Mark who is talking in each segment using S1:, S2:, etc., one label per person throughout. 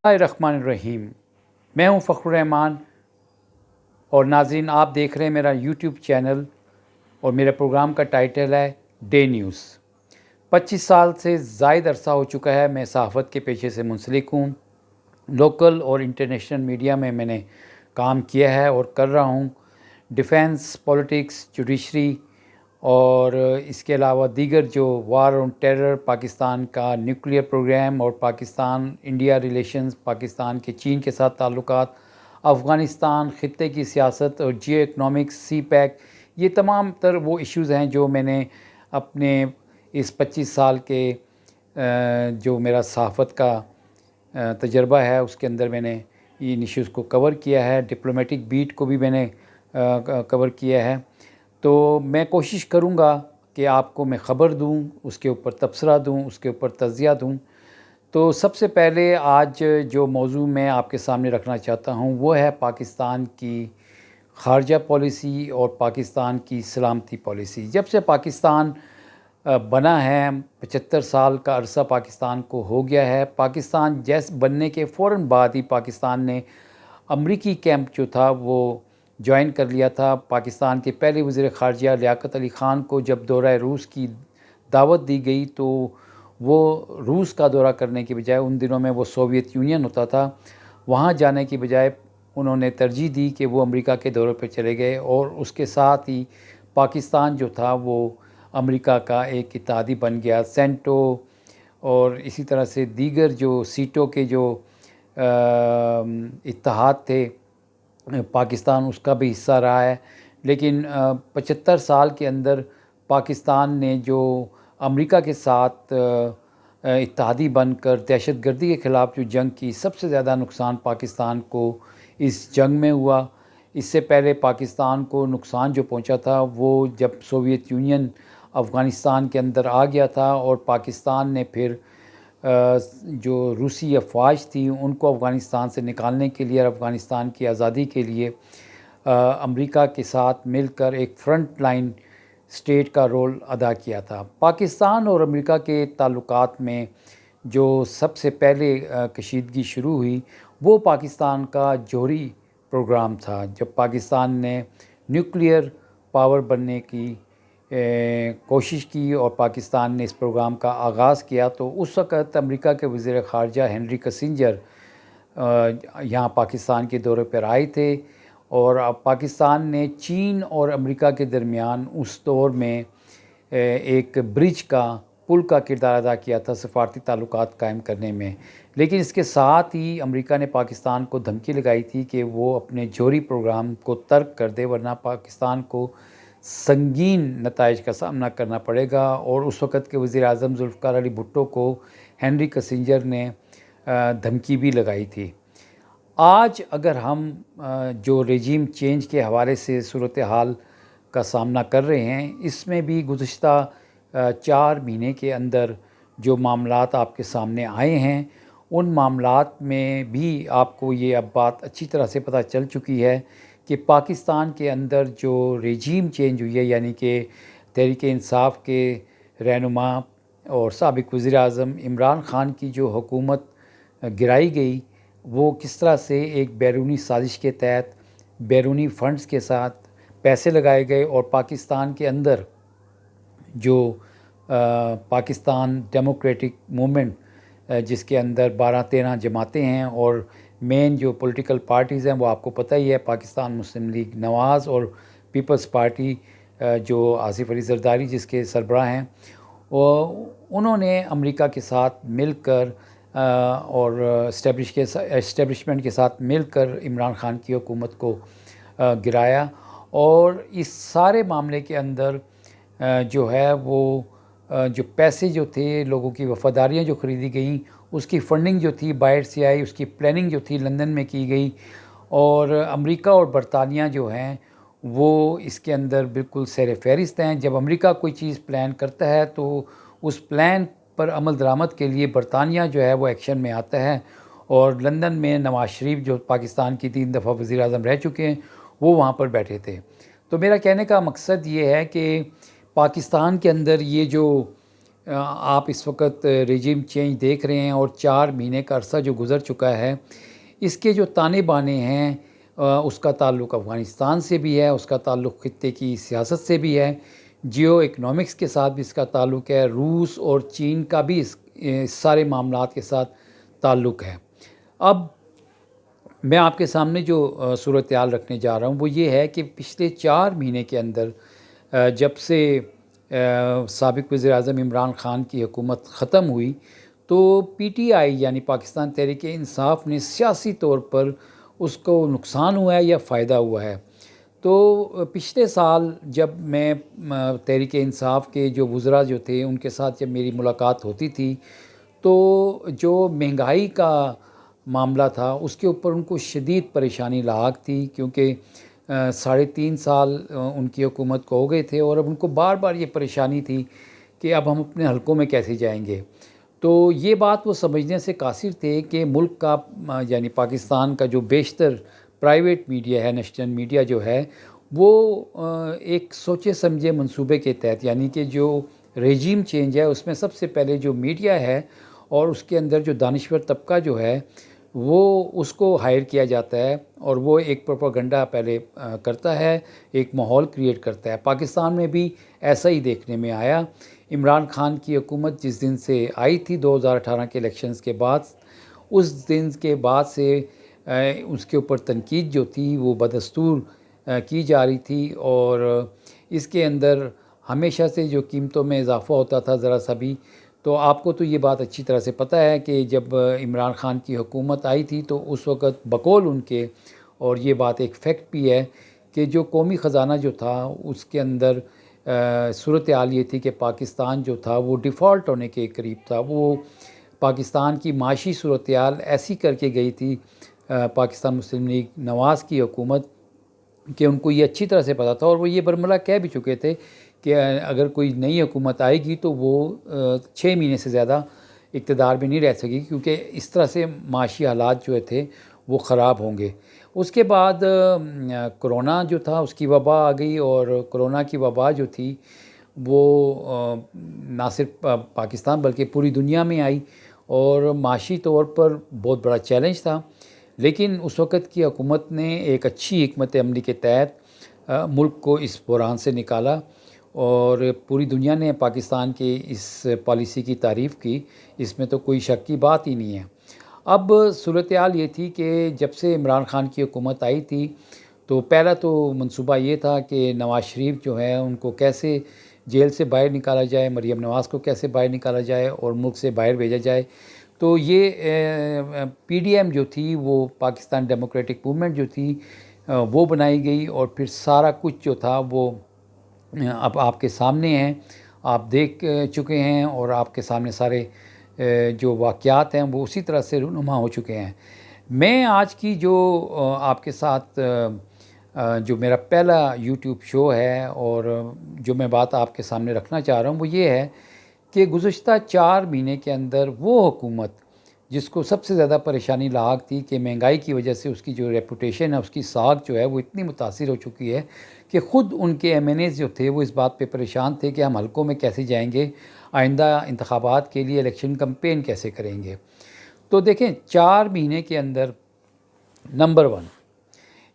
S1: रहीम। मैं हूं फ़खरुर रहमान और नाज़रीन, आप देख रहे हैं मेरा यूट्यूब चैनल और मेरे प्रोग्राम का टाइटल है डे न्यूज़। 25 साल से ज़ायद अरसा हो चुका है मैं सहाफ़त के पेशे से मुंसलिक हूँ। लोकल और इंटरनेशनल मीडिया में मैंने काम किया है और कर रहा हूँ। डिफेंस, पॉलिटिक्स, जुडिशरी और इसके अलावा दीगर जो वार ऑन टेरर, पाकिस्तान का न्यूक्लियर प्रोग्राम और पाकिस्तान इंडिया रिलेशंस, पाकिस्तान के चीन के साथ ताल्लुकात, अफ़गानिस्तान ख़ित्ते की सियासत और जियो इकनॉमिक्स, सी पैक, ये तमाम तर वो इश्यूज़ हैं जो मैंने अपने इस 25 साल के जो मेरा सहाफ़त का तजर्बा है उसके अंदर मैंने इन इश्यूज़ को कवर किया है। डिप्लोमेटिक बीट को भी मैंने कवर किया है। तो मैं कोशिश करूँगा कि आपको मैं ख़बर दूँ, उसके ऊपर तबसरा दूँ, उसके ऊपर तज़िया दूँ। तो सबसे पहले आज जो मौज़ू मैं आपके सामने रखना चाहता हूँ वो है पाकिस्तान की ख़ारजा पॉलिसी और पाकिस्तान की सलामती पॉलिसी। जब से पाकिस्तान बना है, 75 साल का अरसा पाकिस्तान को हो गया है। पाकिस्तान जैसे बनने के फ़ौरन बाद ही पाकिस्तान ने अमरीकी कैंप जो था वो जॉइन कर लिया था। पाकिस्तान के पहले वज़ीर ख़ारजा लियाक़त अली ख़ान को जब दौरा रूस की दावत दी गई तो वो रूस का दौरा करने की बजाय, उन दिनों में वो सोवियत यूनियन होता था, वहाँ जाने की बजाय उन्होंने तरजीह दी कि वो अमेरिका के दौरे पर चले गए और उसके साथ ही पाकिस्तान जो था वो अमेरिका का एक इत्तेहादी बन गया। सेंटो और इसी तरह से दीगर जो सीटों के जो इत्तेहाद थे, पाकिस्तान उसका भी हिस्सा रहा है। लेकिन 75 साल के अंदर पाकिस्तान ने जो अमेरिका के साथ इत्तेहादी बनकर दहशतगर्दी के ख़िलाफ़ जो जंग की, सबसे ज़्यादा नुकसान पाकिस्तान को इस जंग में हुआ। इससे पहले पाकिस्तान को नुकसान जो पहुंचा था वो जब सोवियत यूनियन अफ़गानिस्तान के अंदर आ गया था और पाकिस्तान ने फिर जो रूसी अफवाज थी उनको अफ़गानिस्तान से निकालने के लिए और अफ़गानिस्तान की आज़ादी के लिए अमेरिका के साथ मिलकर एक फ्रंट लाइन स्टेट का रोल अदा किया था। पाकिस्तान और अमेरिका के ताल्लुकात में जो सबसे पहले कशीदगी शुरू हुई वो पाकिस्तान का जौहरी प्रोग्राम था। जब पाकिस्तान ने न्यूक्लियर पावर बनने की कोशिश की और पाकिस्तान ने इस प्रोग्राम का आगाज़ किया तो उस वक़्त अमेरिका के वज़ीर ख़ारजा हेनरी किसिंजर यहाँ पाकिस्तान के दौरे पर आए थे और अब पाकिस्तान ने चीन और अमेरिका के दरमियान उस दौर में एक ब्रिज का, पुल का किरदार अदा किया था सफ़ारती ताल्लुकात कायम करने में। लेकिन इसके साथ ही अमेरिका ने पाकिस्तान को धमकी लगाई थी कि वो अपने जौहरी प्रोग्राम को तर्क कर दे, वरना पाकिस्तान को संगीन नताइज का सामना करना पड़ेगा। और उस वक़्त के वज़ीर आज़म ज़ुल्फ़िकार अली भुट्टो को हेनरी किसिंजर ने धमकी भी लगाई थी। आज अगर हम जो रेजीम चेंज के हवाले से सूरत हाल का सामना कर रहे हैं, इसमें भी गुज़िश्ता 4 महीने के अंदर जो मामलात आपके सामने आए हैं, उन मामलात में भी आपको ये अब बात अच्छी तरह से पता चल चुकी है कि पाकिस्तान के अंदर जो रेजीम चेंज हुई है, यानी कि तहरीक इंसाफ के रहनुमा और साबिक़ वज़ीर आज़म इमरान ख़ान की जो हुकूमत गिराई गई, वो किस तरह से एक बैरूनी साजिश के तहत बैरूनी फ़ंड्स के साथ पैसे लगाए गए और पाकिस्तान के अंदर जो पाकिस्तान डेमोक्रेटिक मूवमेंट, जिसके अंदर 12-13 जमातें हैं और मेन जो पॉलिटिकल पार्टीज़ हैं वो आपको पता ही है, पाकिस्तान मुस्लिम लीग नवाज़ और पीपल्स पार्टी जो आसिफ अली ज़रदारी जिसके सरबराह हैं, उन्होंने अमेरिका के साथ मिलकर और इस्टेब्लिशमेंट के साथ मिलकर इमरान ख़ान की हुकूमत को गिराया। और इस सारे मामले के अंदर जो है वो जो पैसे जो थे, लोगों की वफ़ादारियाँ जो ख़रीदी गईं, उसकी फ़ंडिंग जो थी बाहर से आई, उसकी प्लानिंग जो थी लंदन में की गई। और अमेरिका और बरतानिया जो हैं वो इसके अंदर बिल्कुल सर फ़हरिस्त हैं। जब अमेरिका कोई चीज़ प्लान करता है तो उस प्लान पर अमल दरामद के लिए बरतानिया जो है वो एक्शन में आता है। और लंदन में नवाज़ शरीफ जो पाकिस्तान की 3 दफ़ा वज़ीर आज़म रह चुके हैं, वो वहाँ पर बैठे थे। तो मेरा कहने का मकसद ये है कि पाकिस्तान के अंदर ये जो आप इस वक्त रेजिम चेंज देख रहे हैं और 4 महीने का अरसा जो गुज़र चुका है, इसके जो ताने बाने हैं उसका ताल्लुक़ अफ़गानिस्तान से भी है, उसका ताल्लुक़ ख़ित्ते की सियासत से भी है, जियो इकनॉमिक्स के साथ भी इसका ताल्लुक़ है, रूस और चीन का भी इस सारे मामलात के साथ ताल्लुक़ है। अब मैं आपके सामने जो सूरत-ए-हाल रखने जा रहा हूँ वो ये है कि पिछले 4 महीने के अंदर जब से साबिक़ वज़ीर-ए-आज़म इमरान ख़ान की हुकूमत ख़त्म हुई, तो पीटीआई यानी पाकिस्तान तहरीक-ए-इंसाफ़ ने सियासी तौर पर उसको नुकसान हुआ है या फ़ायदा हुआ है। तो पिछले साल जब मैं तहरीक-ए-इंसाफ़ के जो वुज़रा जो थे उनके साथ जब मेरी मुलाकात होती थी, तो जो महंगाई का मामला था उसके ऊपर उनको शदीद परेशानी लाहक थी, क्योंकि 3.5 साल उनकी हुकूमत को हो गए थे और अब उनको बार बार ये परेशानी थी कि अब हम अपने हलकों में कैसे जाएंगे। तो ये बात वो समझने से कासिर थे कि मुल्क का यानी पाकिस्तान का जो बेशतर प्राइवेट मीडिया है, नेशनल मीडिया जो है, वो एक सोचे समझे मंसूबे के तहत, यानी कि जो रेजीम चेंज है उसमें सबसे पहले जो मीडिया है और उसके अंदर जो दानिश्वर तबका जो है वो उसको हायर किया जाता है और वो एक प्रोपेगेंडा पहले करता है, एक माहौल क्रिएट करता है। पाकिस्तान में भी ऐसा ही देखने में आया। इमरान ख़ान की हुकूमत जिस दिन से आई थी 2018 के इलेक्शंस के बाद, उस दिन के बाद से उसके ऊपर तनकीद जो थी वो बदस्तूर की जा रही थी और इसके अंदर हमेशा से जो कीमतों में इजाफ़ा होता था ज़रा सा भी, तो आपको तो ये बात अच्छी तरह से पता है कि जब इमरान ख़ान की हुकूमत आई थी तो उस वक़्त बकौल उनके, और ये बात एक फ़ैक्ट भी है कि जो कौमी ख़जाना जो था उसके अंदर सूरत-ए-हाल ये थी कि पाकिस्तान जो था वो डिफ़ॉल्ट होने के करीब था। वो पाकिस्तान की माशी सूरत-ए-हाल ऐसी करके गई थी पाकिस्तान मुस्लिम लीग नवाज़ की हुकूमत, कि उनको ये अच्छी तरह से पता था और वो ये बरमला कह भी चुके थे कि अगर कोई नई हुकूमत आएगी तो वो 6 महीने से ज़्यादा इक़्तिदार में नहीं रह सकेगी, क्योंकि इस तरह से माशी हालात जो थे वो ख़राब होंगे। उसके बाद कोरोना जो था उसकी वबा आ गई और कोरोना की वबा जो थी वो ना सिर्फ पाकिस्तान बल्कि पूरी दुनिया में आई और माशी तौर पर बहुत बड़ा चैलेंज था। लेकिन उस वक़्त की हुकूमत ने एक अच्छी हिकमत अमली के तहत मुल्क को इस बहरान से निकाला और पूरी दुनिया ने पाकिस्तान के इस पॉलिसी की तारीफ़ की, इसमें तो कोई शक की बात ही नहीं है। अब सूरत-ए-हाल ये थी कि जब से इमरान ख़ान की हुकूमत आई थी तो पहला तो मंसूबा ये था कि नवाज़ शरीफ जो है उनको कैसे जेल से बाहर निकाला जाए, मरीम नवाज़ को कैसे बाहर निकाला जाए और मुल्क से बाहर भेजा जाए। तो ये पीडीएम जो थी वो पाकिस्तान डेमोक्रेटिक मूवमेंट जो थी वो बनाई गई और फिर सारा कुछ जो था वो अब आपके सामने है, आप देख चुके हैं और आपके सामने सारे जो वाक़यात हैं वो उसी तरह से रूनुमा हो चुके हैं। मैं आज की जो आपके साथ जो मेरा पहला यूट्यूब शो है और जो मैं बात आपके सामने रखना चाह रहा हूँ वो ये है कि गुज़श्ता 4 महीने के अंदर वो हुकूमत जिसको सबसे ज़्यादा परेशानी लाहक थी कि महंगाई की वजह से उसकी जो रेपुटेशन है, उसकी साख जो है वो इतनी मुतासिर हो चुकी है कि ख़ुद उनके एमएनएज़ जो थे वो इस बात पे परेशान थे कि हम हलकों में कैसे जाएंगे, आइंदा इंतखाबात के लिए इलेक्शन कैंपेन कैसे करेंगे। तो देखें 4 महीने के अंदर नंबर 1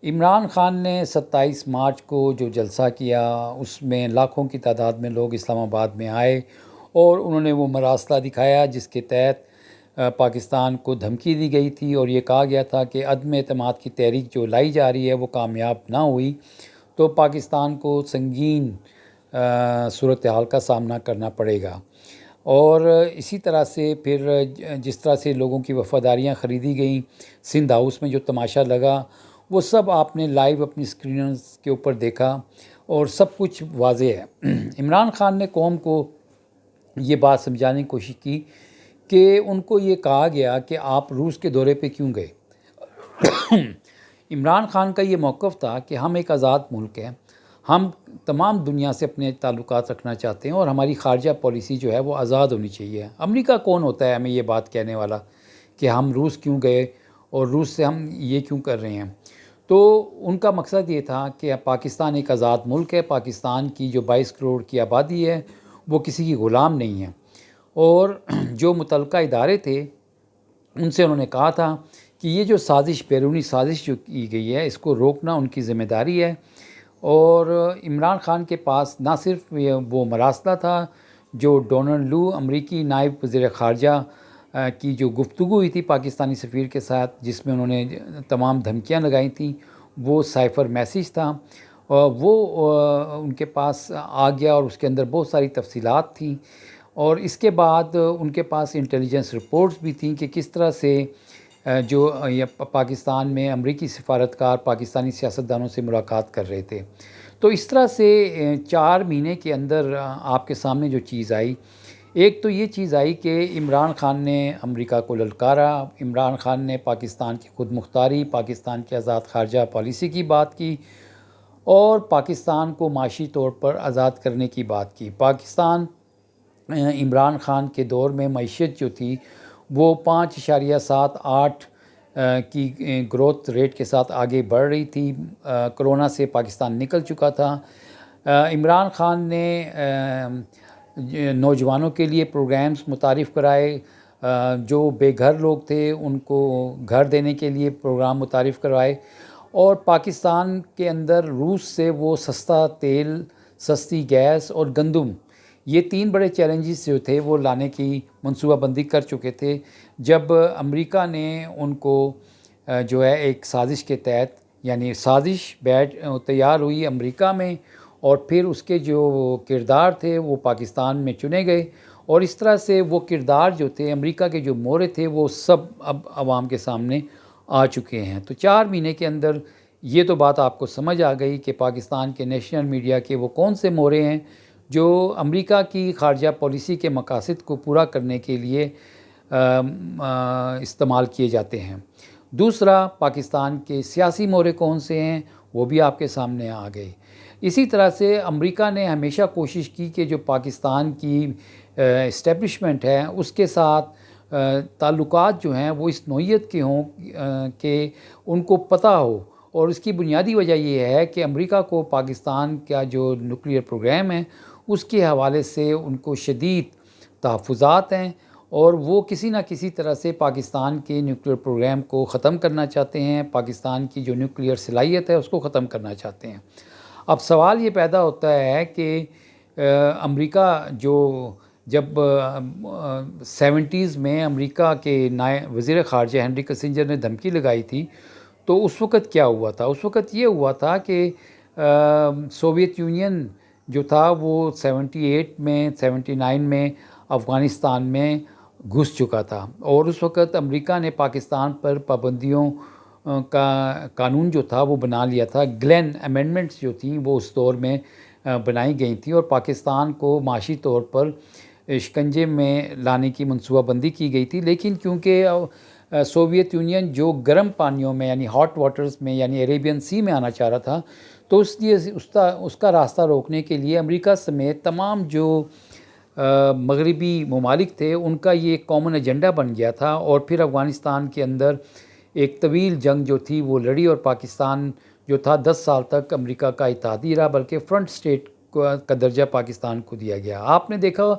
S1: इमरान ख़ान ने 27 मार्च को जो जलसा किया उसमें लाखों की तादाद में लोग इस्लामाबाद में आए और उन्होंने वो मरासला दिखाया जिसके तहत पाकिस्तान को धमकी दी गई थी और ये कहा गया था कि अदम एतमाद की तहरीक जो लाई जा रही है वो कामयाब ना हुई तो पाकिस्तान को संगीन सूरत-ए-हाल का सामना करना पड़ेगा। और इसी तरह से फिर जिस तरह से लोगों की वफ़ादारियाँ ख़रीदी गईं, सिंध हाउस में जो तमाशा लगा वो सब आपने लाइव अपनी स्क्रीन्स के ऊपर देखा और सब कुछ वाज़ेह है। इमरान ख़ान ने कौम को ये बात समझाने की कोशिश की कि उनको ये कहा गया कि आप रूस के दौरे पे क्यों गए। इमरान ख़ान का ये मौक़िफ़ था कि हम एक आज़ाद मुल्क हैं, हम तमाम दुनिया से अपने ताल्लुकात रखना चाहते हैं और हमारी ख़ारजा पॉलिसी जो है वो आज़ाद होनी चाहिए। अमेरिका कौन होता है हमें ये बात कहने वाला कि हम रूस क्यों गए और रूस से हम ये क्यों कर रहे हैं। तो उनका मकसद ये था कि पाकिस्तान एक आज़ाद मुल्क है, पाकिस्तान की जो 22 करोड़ की आबादी है वो किसी की ग़ुलाम नहीं है। और जो मुतलका इदारे थे उनसे उन्होंने कहा था कि ये जो साजिश, बैरूनी साजिश जो की गई है, इसको रोकना उनकी ज़िम्मेदारी है। और इमरान ख़ान के पास ना सिर्फ वो मरासला था जो डोनाल्ड लू अमरीकी नायब वज़ीर ख़ारजा की जो गुफ्तगू हुई थी पाकिस्तानी सफ़ीर के साथ, जिसमें उन्होंने तमाम धमकियां लगाई थी, वो साइफ़र मैसेज था। वो उनके पास आ गया और उसके अंदर बहुत सारी तफसीलात थी। और इसके बाद उनके पास इंटेलिजेंस रिपोर्ट्स भी थी कि किस तरह से जो ये पाकिस्तान में अमरीकी सिफारतकार पाकिस्तानी सियासतदानों से मुलाकात कर रहे थे। तो इस तरह से 4 महीने के अंदर आपके सामने जो चीज़ आई, एक तो ये चीज़ आई कि इमरान ख़ान ने अमेरिका को ललकारा, इमरान ख़ान ने पाकिस्तान की खुद मुख्तारी, पाकिस्तान की आज़ाद ख़ारजा पॉलिसी की बात की और पाकिस्तान को माशी तौर पर आज़ाद करने की बात की। पाकिस्तान इमरान ख़ान के दौर में मईशत जो थी वो 5.78 की ग्रोथ रेट के साथ आगे बढ़ रही थी। कोरोना से पाकिस्तान निकल चुका था। इमरान ख़ान ने नौजवानों के लिए प्रोग्राम्स मुतारिफ़ कराए, जो बेघर लोग थे उनको घर देने के लिए प्रोग्राम मुतारिफ़ करवाए। और पाकिस्तान के अंदर रूस से वो सस्ता तेल, सस्ती गैस और गंदम, ये 3 बड़े चैलेंजेस जो थे वो लाने की मनसूबाबंदी कर चुके थे। जब अमेरिका ने उनको जो है एक साजिश के तहत, यानी साजिश तैयार हुई अमेरिका में और फिर उसके जो किरदार थे वो पाकिस्तान में चुने गए और इस तरह से वो किरदार जो थे, अमेरिका के जो मोहरे थे, वो सब अब आवाम के सामने आ चुके हैं। तो 4 महीने के अंदर ये तो बात आपको समझ आ गई कि पाकिस्तान के नेशनल मीडिया के वो कौन से मोहरे हैं जो अमेरिका की ख़ारजा पॉलिसी के मकासद को पूरा करने के लिए इस्तेमाल किए जाते हैं। दूसरा, पाकिस्तान के सियासी मोहरे कौन से हैं वो भी आपके सामने आ गए। इसी तरह से अमेरिका ने हमेशा कोशिश की कि जो पाकिस्तान की इस्टेब्लिशमेंट है उसके साथ ताल्लुकात जो हैं वो इस नौइयत के हों कि उनको पता हो। और इसकी बुनियादी वजह ये है कि अमेरिका को पाकिस्तान का जो न्यूक्लियर प्रोग्राम है उसके हवाले से उनको शदीद तहफ़्फ़ुज़ात हैं और वो किसी न किसी तरह से पाकिस्तान के न्यूक्लियर प्रोग्राम को ख़त्म करना चाहते हैं, पाकिस्तान की जो न्यूक्लियर सलाहियत है उसको ख़त्म करना चाहते हैं। अब सवाल ये पैदा होता है कि अमेरिका जो जब 70s में अमेरिका के वज़ीर ख़ारजा हेनरी किसिंजर ने धमकी लगाई थी, तो उस वक़्त क्या हुआ था? उस वक़्त ये हुआ था कि सोवियत यूनियन जो था वो 78 में 79 में अफ़गानिस्तान में घुस चुका था और उस वक़्त अमेरिका ने पाकिस्तान पर पाबंदियों का कानून जो था वो बना लिया था। ग्लेन अमेंडमेंट्स जो थी वो उस दौर में बनाई गई थी और पाकिस्तान को माशी तौर पर शिकंजे में लाने की मनसूबाबंदी की गई थी। लेकिन क्योंकि सोवियत यूनियन जो गर्म पानियों में यानी हॉट वाटर्स में यानी अरेबियन सी में आना चाह रहा था, तो इसलिए उसका रास्ता रोकने के लिए अमेरिका समेत तमाम जो मगरबी ममालिक थे उनका ये कॉमन एजेंडा बन गया था। और फिर अफ़गानिस्तान के अंदर एक तवील जंग जो थी वो लड़ी और पाकिस्तान जो था 10 साल तक अमेरिका का इत्तेहादी रहा, बल्कि फ्रंट स्टेट का दर्जा पाकिस्तान को दिया गया। आपने देखा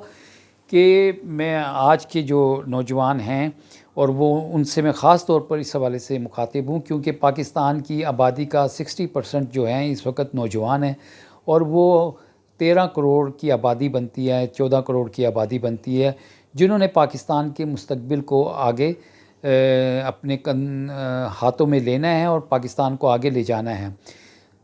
S1: कि मैं आज के जो नौजवान हैं और वो उनसे मैं ख़ास तौर पर इस हवाले से मुखातिब हूँ क्योंकि पाकिस्तान की आबादी का 60% जो है इस वक्त नौजवान हैं और वो 13 करोड़ की आबादी बनती है, 14 करोड़ की आबादी बनती है, जिन्होंने पाकिस्तान के मुस्तकबिल को आगे अपने हाथों में लेना है और पाकिस्तान को आगे ले जाना है।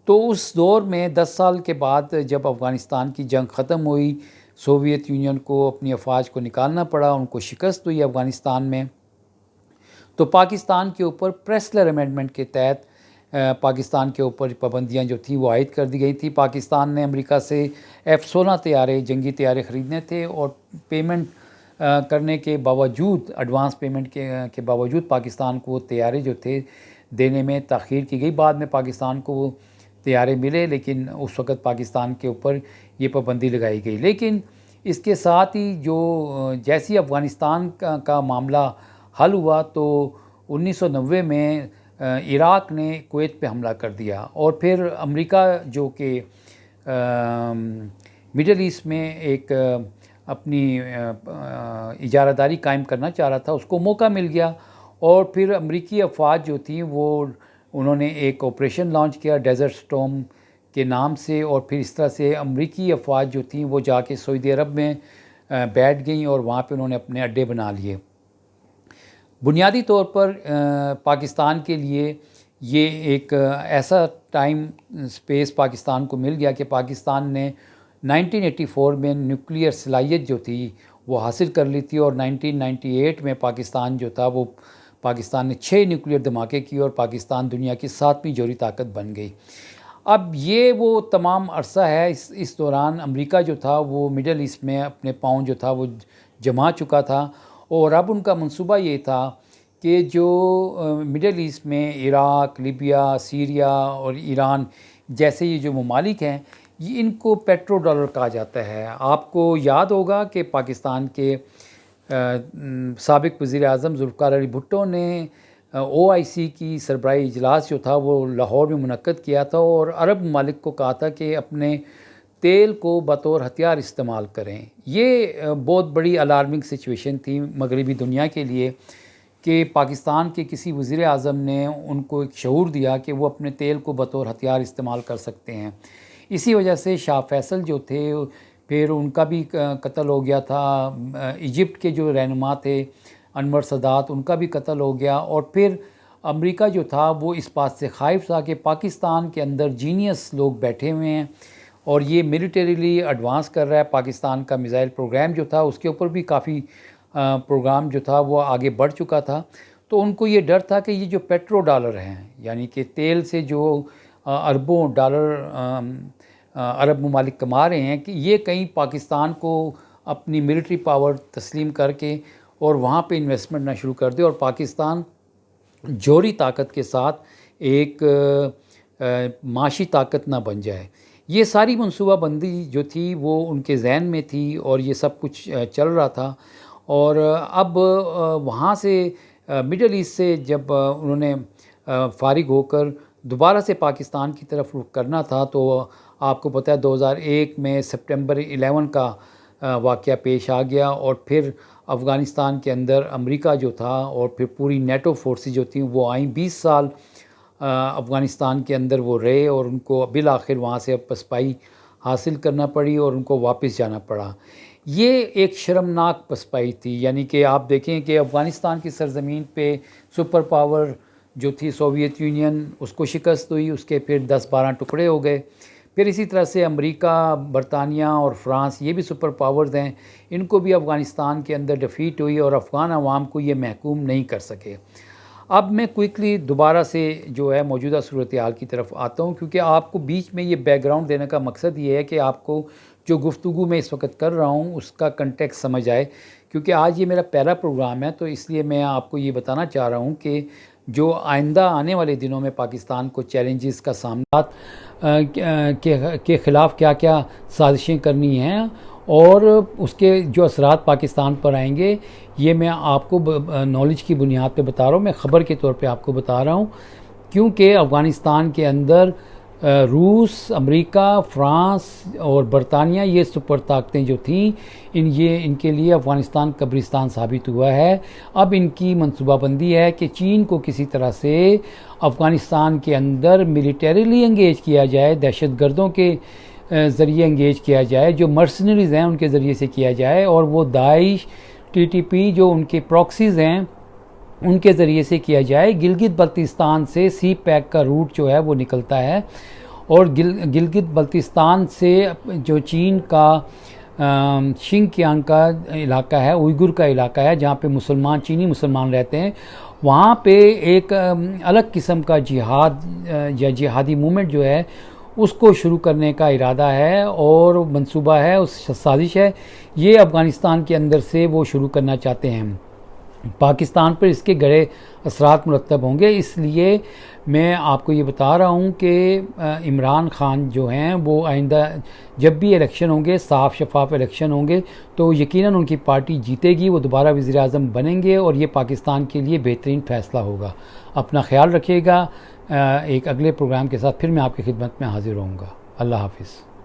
S1: तो उस दौर में 10 साल के बाद जब अफ़गानिस्तान की जंग ख़त्म हुई, सोवियत यूनियन को अपनी अफवाज को निकालना पड़ा, उनको शिकस्त हुई अफ़गानिस्तान में, तो पाकिस्तान के ऊपर प्रेस्लर अमेंडमेंट के तहत पाकिस्तान के ऊपर पाबंदियाँ जो थी वो आयद कर दी गई थी। पाकिस्तान ने अमेरिका से F-16 तैयारे, जंगी तैयारे ख़रीदने थे और पेमेंट करने के बावजूद, एडवांस पेमेंट के बावजूद पाकिस्तान को वो तैयारे जो थे देने में ताख़ीर की गई। बाद में पाकिस्तान को वो तैयारे मिले, लेकिन उस वक़्त पाकिस्तान के ऊपर ये पाबंदी लगाई गई। लेकिन इसके साथ ही जो जैसी अफ़गानिस्तान का मामला हल हुआ तो 1990 में इराक़ ने कुवैत पे हमला कर दिया और फिर अमेरिका जो कि मिडल ईस्ट में एक अपनी इजारादारी कायम करना चाह रहा था, उसको मौका मिल गया। और फिर अमरीकी अफवाज जो थी वो उन्होंने एक ऑपरेशन लॉन्च किया डेज़र्ट स्टॉर्म के नाम से, और फिर इस तरह से अमरीकी अफवाज जो थी वो जाके सऊदी अरब में बैठ गई और वहाँ पे उन्होंने अपने अड्डे बना लिए। बुनियादी तौर पर पाकिस्तान के लिए ये एक ऐसा टाइम स्पेस पाकिस्तान को मिल गया कि पाकिस्तान ने 1984 में न्यूक्लियर सलाहियत जो थी वो हासिल कर ली थी, और 1998 में पाकिस्तान जो था वो पाकिस्तान ने 6 न्यूक्लियर धमाके किए और पाकिस्तान दुनिया की 7वीं जौहरी ताकत बन गई। अब ये वो तमाम अरसा है, इस दौरान अमेरिका जो था वो मिडल ईस्ट में अपने पाँव जो था वो जमा चुका था, और अब उनका मंसूबा ये था कि जो मिडल ईस्ट में इराक़, लीबिया, सीरिया और ईरान जैसे ये जो ममालिक हैं, ये इनको पेट्रो डॉलर कहा जाता है। आपको याद होगा कि पाकिस्तान के साबिक़ वज़ीर-ए-आज़म ज़ुल्फ़िकार अली भुट्टो ने OIC की सरबराही इजलास जो था वो लाहौर में मुनक्कद किया था, और अरब ममालिक को कहा था कि अपने तेल को बतौर हथियार इस्तेमाल करें। ये बहुत बड़ी अलार्मिंग सिचुएशन थी मगरबी दुनिया के लिए कि पाकिस्तान के किसी वज़ीर-ए-आज़म ने उनको एक शऊर दिया कि वो अपने तेल को बतौर हथियार इस्तेमाल कर सकते हैं। इसी वजह से शाह फैसल जो थे फिर उनका भी कत्ल हो गया था। इजिप्ट के जो रहनुमा थे अनवर सदात, उनका भी कत्ल हो गया। और फिर अमेरिका जो था वो इस बात से ख़ाइफ़ था कि पाकिस्तान के अंदर जीनियस लोग बैठे हुए हैं और ये मिलिटरीली एडवांस कर रहा है। पाकिस्तान का मिसाइल प्रोग्राम जो था उसके ऊपर भी काफ़ी प्रोग्राम जो था वो आगे बढ़ चुका था। तो उनको ये डर था कि ये जो पेट्रो डॉलर हैं, यानी कि तेल से जो अरबों डॉलर अरब ममालिक कमा रहे हैं, कि ये कहीं पाकिस्तान को अपनी मिलिट्री पावर तस्लीम करके और वहाँ पे इन्वेस्टमेंट ना शुरू कर दे और पाकिस्तान जौहरी ताकत के साथ एक माशी ताकत ना बन जाए। ये सारी मनसूबाबंदी जो थी वो उनके जहन में थी और ये सब कुछ चल रहा था। और अब वहाँ से मिडल ईस्ट से जब उन्होंने फ़ारिग होकर दोबारा से पाकिस्तान की तरफ रुख करना था, तो आपको पता है 2001 में सितंबर 11 का वाक़या पेश आ गया और फिर अफ़गानिस्तान के अंदर अमेरिका जो था और फिर पूरी नेटो फोर्सेस जो थी वो आई। 20 साल अफ़गानिस्तान के अंदर वो रहे और उनको बिल आखिर वहाँ से पसपाई हासिल करना पड़ी और उनको वापस जाना पड़ा। ये एक शर्मनाक पसपाई थी, यानी कि आप देखें कि अफ़गानिस्तान की सरज़मीन पे सुपर पावर जो थी सोवियत यूनियन, उसको शिकस्त हुई, उसके फिर 10-12 टुकड़े हो गए। फिर इसी तरह से अमेरिका, बरतानिया और फ़्रांस, ये भी सुपर पावर्स हैं, इनको भी अफ़गानिस्तान के अंदर डिफ़ीट हुई और अफ़गान अवाम को ये महकूम नहीं कर सके। अब मैं क्विकली दोबारा से जो है मौजूदा सूरत-ए-हाल की तरफ आता हूँ, क्योंकि आपको बीच में ये बैकग्राउंड देने का मकसद ये है कि आपको जो गुफ्तगू मैं इस वक्त कर रहा हूँ उसका कंटेक्स्ट समझ आए, क्योंकि आज ये मेरा पहला प्रोग्राम है। तो इसलिए मैं आपको ये बताना चाह रहा हूँ कि जो आइंदा आने वाले दिनों में पाकिस्तान को चैलेंजेस का सामना के ख़िलाफ़ क्या क्या साजिशें करनी हैं और उसके जो असरात पाकिस्तान पर आएंगे, ये मैं आपको नॉलेज की बुनियाद पे बता रहा हूँ, मैं ख़बर के तौर पे आपको बता रहा हूँ। क्योंकि अफ़गानिस्तान के अंदर रूस, अमेरिका, फ़्रांस और बरतानिया, ये सुपर ताकतें जो थीं, इनके लिए अफ़गानिस्तान कब्रिस्तान साबित हुआ है। अब इनकी मनसूबाबंदी है कि चीन को किसी तरह से अफ़गानिस्तान के अंदर मिलिटरीली एंगेज किया जाए, दहशतगर्दों के ज़रिए एंगेज किया जाए, जो मर्सनरीज़ हैं उनके ज़रिए से किया जाए, और वो दाइश, TTP जो उनके प्रॉक्सीज़ हैं उनके ज़रिए से किया जाए। गिलगित बल्तिस्तान से सी पैक का रूट जो है वो निकलता है और गिलगित बल्तिस्तान से जो चीन का शिंकियांग का इलाका है, उइगुर का इलाका है, जहाँ पे मुसलमान, चीनी मुसलमान रहते हैं, वहाँ पे एक अलग किस्म का जिहाद या जिहादी मूवमेंट जो है उसको शुरू करने का इरादा है और मंसूबा है, उस साजिश है। ये अफ़गानिस्तान के अंदर से वो शुरू करना चाहते हैं। पाकिस्तान पर इसके गहरे असरात मुरतब होंगे। इसलिए मैं आपको ये बता रहा हूँ कि इमरान खान जो हैं वो आइंदा जब भी इलेक्शन होंगे, साफ़ शफाफ इलेक्शन होंगे, तो यकीनन उनकी पार्टी जीतेगी, वो दोबारा वज़ीर-ए-आज़म बनेंगे और ये पाकिस्तान के लिए बेहतरीन फ़ैसला होगा। अपना ख्याल रखिएगा। एक अगले प्रोग्राम के साथ फिर मैं आपकी खिदमत में हाज़िर होऊंगा। अल्लाह हाफ़िज़।